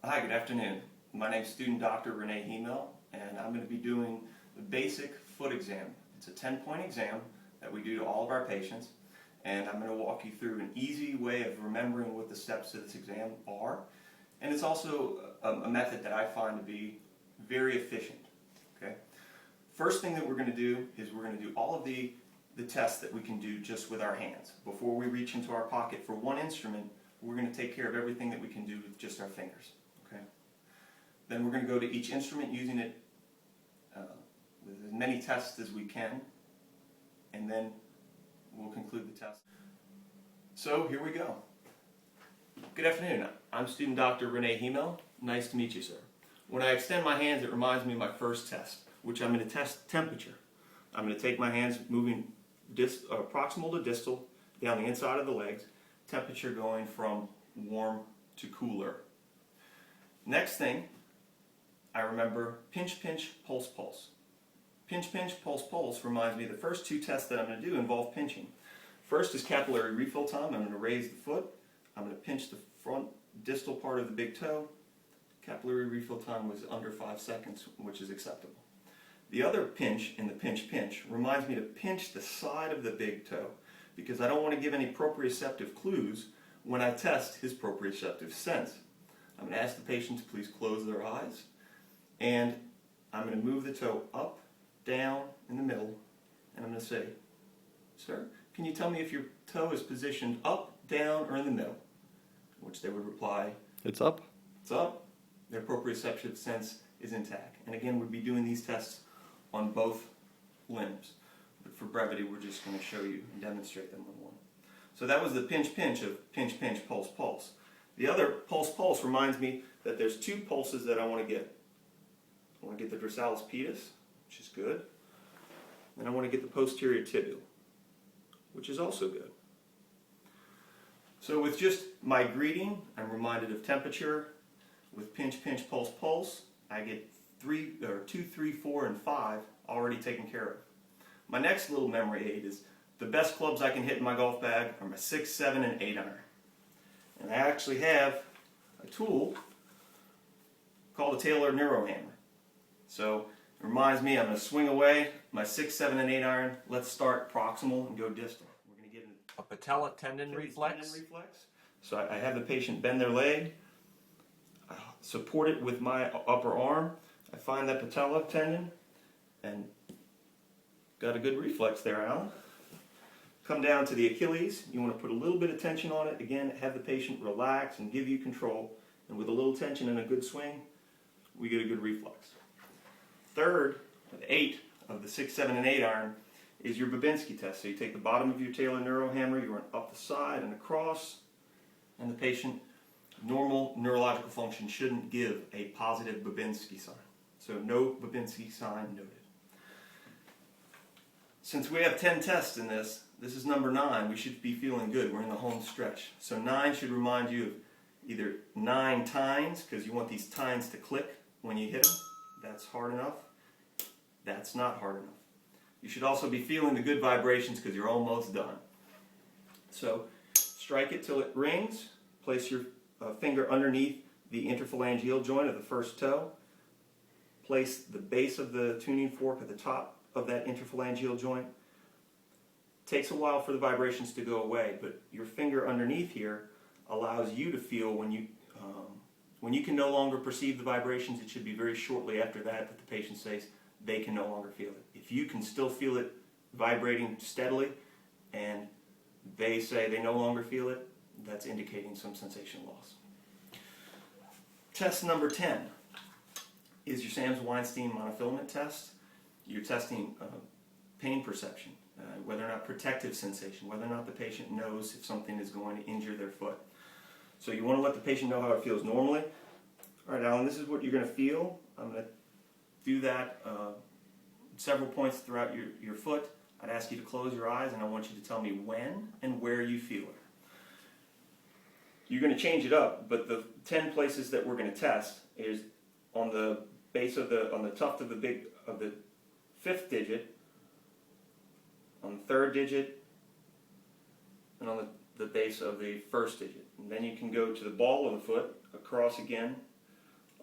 Hi, good afternoon. My name is student Dr. rjhymelife, and I'm going to be doing the basic foot exam. It's a 10-point exam that we do to all of our patients, and I'm going to walk you through an easy way of remembering what the steps to this exam are. And it's also a method that I find to be very efficient. Okay. First thing that we're going to do is we're going to do all of the tests that we can do just with our hands. Before we reach into our pocket for one instrument, we're going to take care of everything that we can do with just our fingers. Okay. Then we're going to go to each instrument using it with as many tests as we can, and then we'll conclude the test. So here we go. Good afternoon. I'm student Dr. Rjhymelife. Nice to meet you, sir. When I extend my hands, it reminds me of my first test, which I'm going to test temperature. I'm going to take my hands moving proximal to distal down the inside of the legs, temperature going from warm to cooler. Next thing, I remember pinch, pinch, pulse, pulse. Pinch, pinch, pulse, pulse reminds me the first two tests that I'm going to do involve pinching. First is capillary refill time. I'm going to raise the foot. I'm going to pinch the front distal part of the big toe. Capillary refill time was under 5 seconds, which is acceptable. The other pinch in the pinch, pinch reminds me to pinch the side of the big toe because I don't want to give any proprioceptive clues when I test his proprioceptive sense. I'm going to ask the patient to please close their eyes, and I'm going to move the toe up, down, in the middle, and I'm going to say, "Sir, can you tell me if your toe is positioned up, down, or in the middle?" Which they would reply, "It's up." "It's up." Their proprioceptive sense is intact. And again, we'll be doing these tests on both limbs. But for brevity, we're just going to show you and demonstrate them on one. So that was the pinch, pinch of pinch, pinch, pulse, pulse. The other pulse, pulse reminds me that there's two pulses that I want to get. I want to get the dorsalis pedis, which is good. And I want to get the posterior tibial, which is also good. So with just my greeting, I'm reminded of temperature. With pinch, pinch, pulse, pulse, I get 2, 3, 4, and 5 already taken care of. My next little memory aid is the best clubs I can hit in my golf bag are my 6, 7, and 8 iron. And I actually have a tool called a Taylor Neuro Hammer. So it reminds me I'm going to swing away my 6, 7, and 8 iron. Let's start proximal and go distal. We're going to get a patella tendon reflex. So I have the patient bend their leg. I support it with my upper arm. I find that patella tendon and got a good reflex there, Alan. Come down to the Achilles. You want to put a little bit of tension on it. Again, have the patient relax and give you control. And with a little tension and a good swing, we get a good reflex. Third, 8 of the 6, 7, and 8 iron is your Babinski test. So you take the bottom of your Taylor Neuro Hammer, you run up the side and across, and the patient, normal neurological function shouldn't give a positive Babinski sign. So no Babinski sign noted. Since we have 10 tests in this is number 9. We should be feeling good. We're in the home stretch. So 9 should remind you of either 9 tines, because you want these tines to click when you hit them. That's hard enough. That's not hard enough. You should also be feeling the good vibrations because you're almost done. So strike it till it rings. Place your finger underneath the interphalangeal joint of the first toe. Place the base of the tuning fork at the top of that interphalangeal joint. Takes a while for the vibrations to go away, but your finger underneath here allows you to feel when you can no longer perceive the vibrations. It should be very shortly after that the patient says they can no longer feel it. If you can still feel it vibrating steadily and they say they no longer feel it, that's indicating some sensation loss. Test number 10 is your Sams-Weinstein monofilament test. You're testing pain perception, whether or not protective sensation, whether or not the patient knows if something is going to injure their foot. So you want to let the patient know how it feels normally. All right, Alan, this is what you're going to feel. I'm going to do that several points throughout your foot. I'd ask you to close your eyes, and I want you to tell me when and where you feel it. You're going to change it up, but the 10 places that we're going to test is on the base of on the tuft of the 5th digit, on the 3rd digit, and on the base of the 1st digit. And then you can go to the ball of the foot, across again,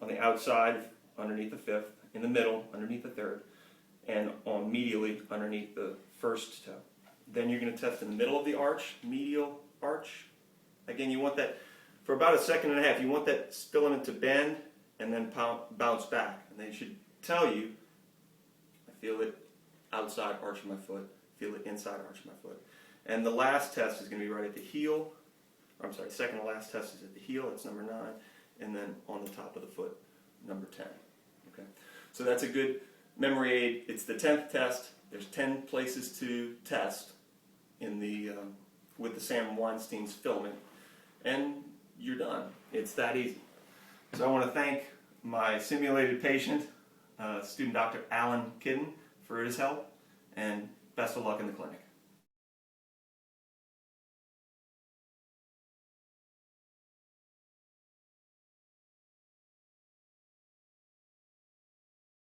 on the outside underneath the fifth, in the middle underneath the third, and on medially underneath the first toe. Then you're going to test in the middle of the arch, medial arch. Again, you want that for about a second and a half. You want that filament to bend and then bounce back. And they should tell you, I feel it outside arch of my foot, feel it inside arch of my foot. And the last test is going to be right at the heel. I'm sorry, second to last test is at the heel, that's number 9. And then on the top of the foot, number 10. Okay, so that's a good memory aid. It's the 10th test. There's 10 places to test in the with the Sam Weinstein's filament, and you're done. It's that easy. So I want to thank my simulated patient, student Dr. Alan Kidden, for his help, and best of luck in the clinic.